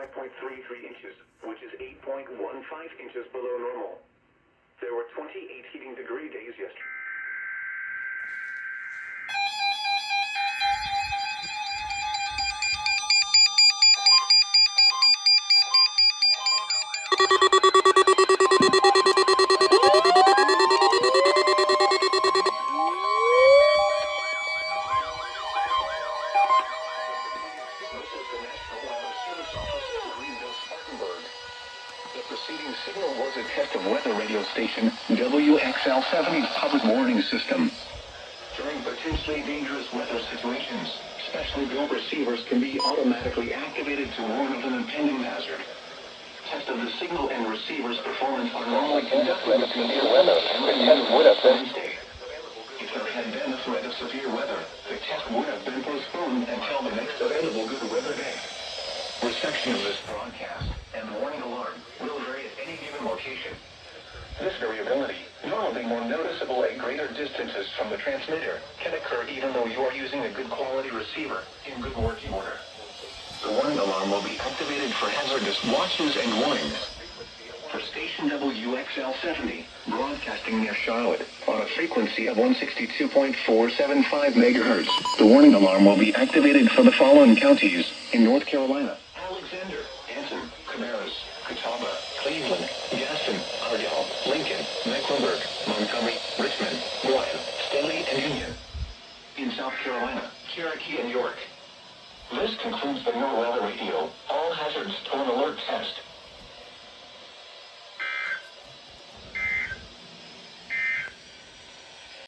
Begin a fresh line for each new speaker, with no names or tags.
5.33 inches, which is 8.15 inches below normal. There were 28 heating degree days yesterday. The preceding signal was a test of weather radio station WXL70's public warning system. During potentially dangerous weather situations, specially built receivers can be automatically activated to warn of an impending hazard. Test of the signal and receiver's performance are normally conducted with severe weather, and the test would have been Wednesday. If there had been a threat of severe weather, the test would have been postponed until the next available good weather day. Reception of this broadcast and the warning alarm will vary at any given location. This variability, normally more noticeable at greater distances from the transmitter, can occur even though you are using a good quality receiver in good working order. The warning alarm will be activated for hazardous watches and warnings. For station WXL70, broadcasting near Charlotte on a frequency of 162.475 MHz, the warning alarm will be activated for the following counties in North Carolina: Alexander, Anson, Cabarrus, Catawba, Cleveland, Gaston, Ardell, Lincoln, Mecklenburg, Montgomery, Richmond, Bryan, Staley, and Union. In South Carolina, Cherokee, and York. This concludes the NOAA Weather Radio All Hazards Tone Alert Test.